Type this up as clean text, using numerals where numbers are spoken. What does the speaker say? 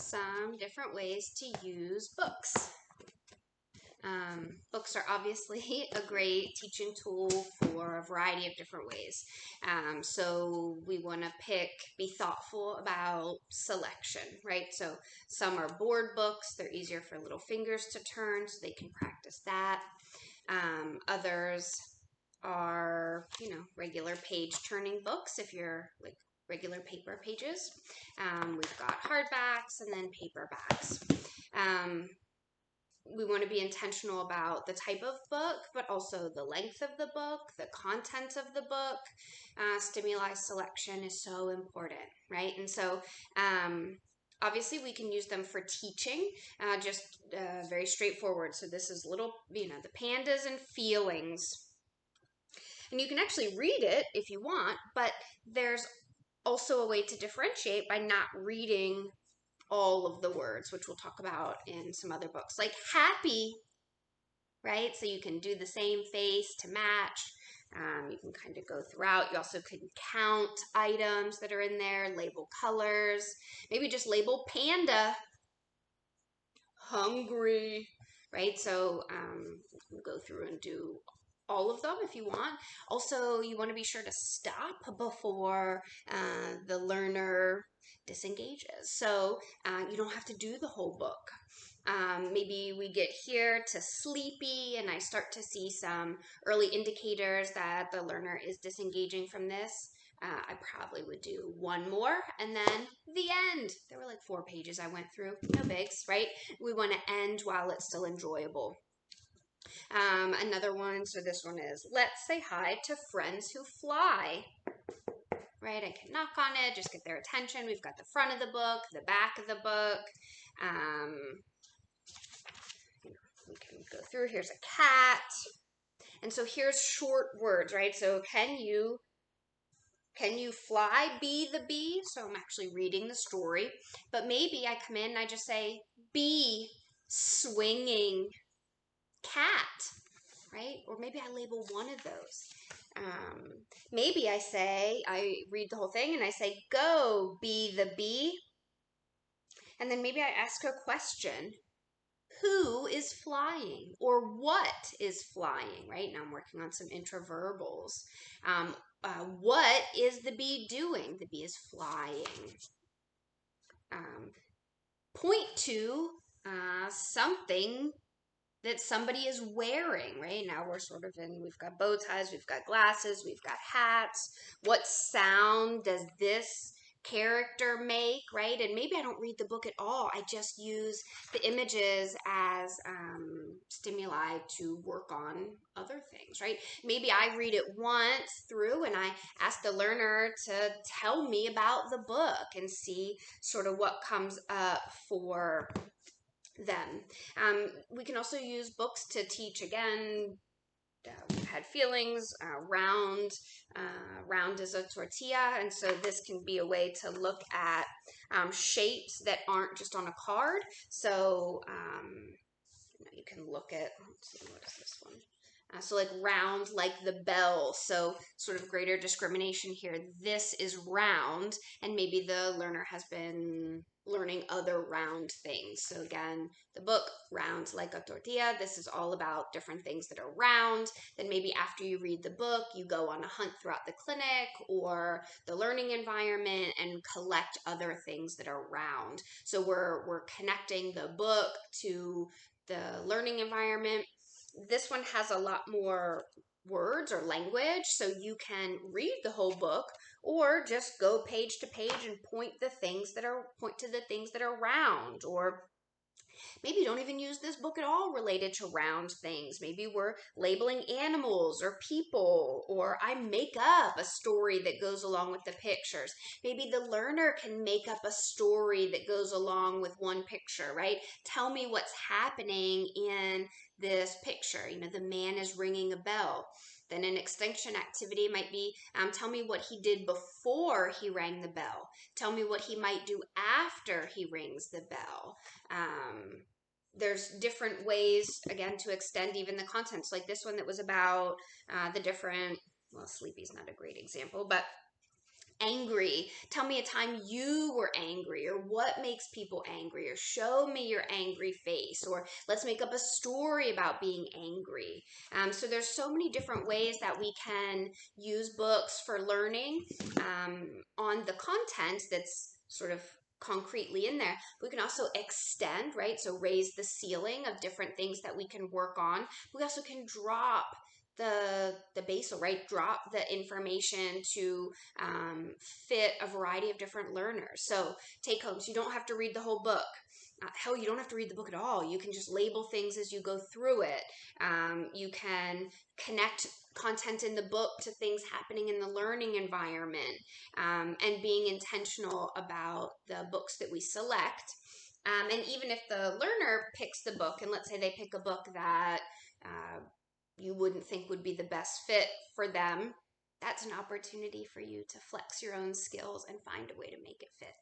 some different ways to use books. Books are obviously a great teaching tool for a variety of different ways. So we want to be thoughtful about selection, right? So some are board books. They're easier for little fingers to turn, so they can practice that. Others are, regular page turning books if you're like regular paper pages. We've got hardbacks and then paperbacks. We want to be intentional about the type of book, but also the length of the book, the content of the book. Stimuli selection is so important, right? And so obviously we can use them for teaching, just very straightforward. So this is little, the pandas and feelings. And you can actually read it if you want, but there's also a way to differentiate by not reading all of the words, which we'll talk about in some other books, like happy, right? So you can do the same face to match. You can kind of go throughout. You also can count items that are in there, label colors, maybe just label panda, hungry, right? So go through and do all of them if you want. Also, you want to be sure to stop before the learner disengages. So you don't have to do the whole book. Maybe we get here to sleepy and I start to see some early indicators that the learner is disengaging from this. I probably would do one more and then the end. There were like 4 pages I went through. No bigs, right? We want to end while it's still enjoyable. Another one, so this one is, let's say hi to friends who fly. Right, I can knock on it, just get their attention. We've got the front of the book, the back of the book. We can go through, here's a cat. And so here's short words, right? So can you fly, be the bee? So I'm actually reading the story. But maybe I come in and I just say, bee swinging cat, right? Or maybe I label one of those. Maybe I read the whole thing and I say, go, be the bee. And then maybe I ask a question. Who is flying? Or what is flying, right? Now I'm working on some intraverbals. What is the bee doing? The bee is flying. Point to something that somebody is wearing, right? Now we're sort of we've got bow ties, we've got glasses, we've got hats. What sound does this character make, right? And maybe I don't read the book at all. I just use the images as stimuli to work on other things, right? Maybe I read it once through and I ask the learner to tell me about the book and see sort of what comes up for them. We can also use books to teach, again, we've had feelings, round is a tortilla, and so this can be a way to look at shapes that aren't just on a card. So you can look at, let's see, what is this one? So like round, like the bell. So sort of greater discrimination here. This is round, and maybe the learner has been learning other round things. So again, the book, round like a tortilla. This is all about different things that are round. Then maybe after you read the book, you go on a hunt throughout the clinic or the learning environment and collect other things that are round. So we're connecting the book to the learning environment. This one has a lot more words or language, so you can read the whole book or just go page to page and point to the things that are round. Or maybe you don't even use this book at all related to round things. Maybe we're labeling animals or people, or I make up a story that goes along with the pictures. Maybe the learner can make up a story that goes along with one picture, right? Tell me what's happening in this picture. The man is ringing a bell. Then an extinction activity might be, tell me what he did before he rang the bell. Tell me what he might do after he rings the bell. There's different ways, again, to extend even the contents. Like this one that was about the different, well, Sleepy's not a great example, but angry. Tell me a time you were angry, or what makes people angry, or show me your angry face, or let's make up a story about being angry. So there's so many different ways that we can use books for learning on the content that's sort of concretely in there. We can also extend, right? So raise the ceiling of different things that we can work on. We also can drop the basal, right? Drop the information to fit a variety of different learners. So take homes, you don't have to read the whole book. Hell, you don't have to read the book at all. You can just label things as you go through it. You can connect content in the book to things happening in the learning environment, and being intentional about the books that we select. And even if the learner picks the book, and let's say they pick a book that you wouldn't think would be the best fit for them, that's an opportunity for you to flex your own skills and find a way to make it fit.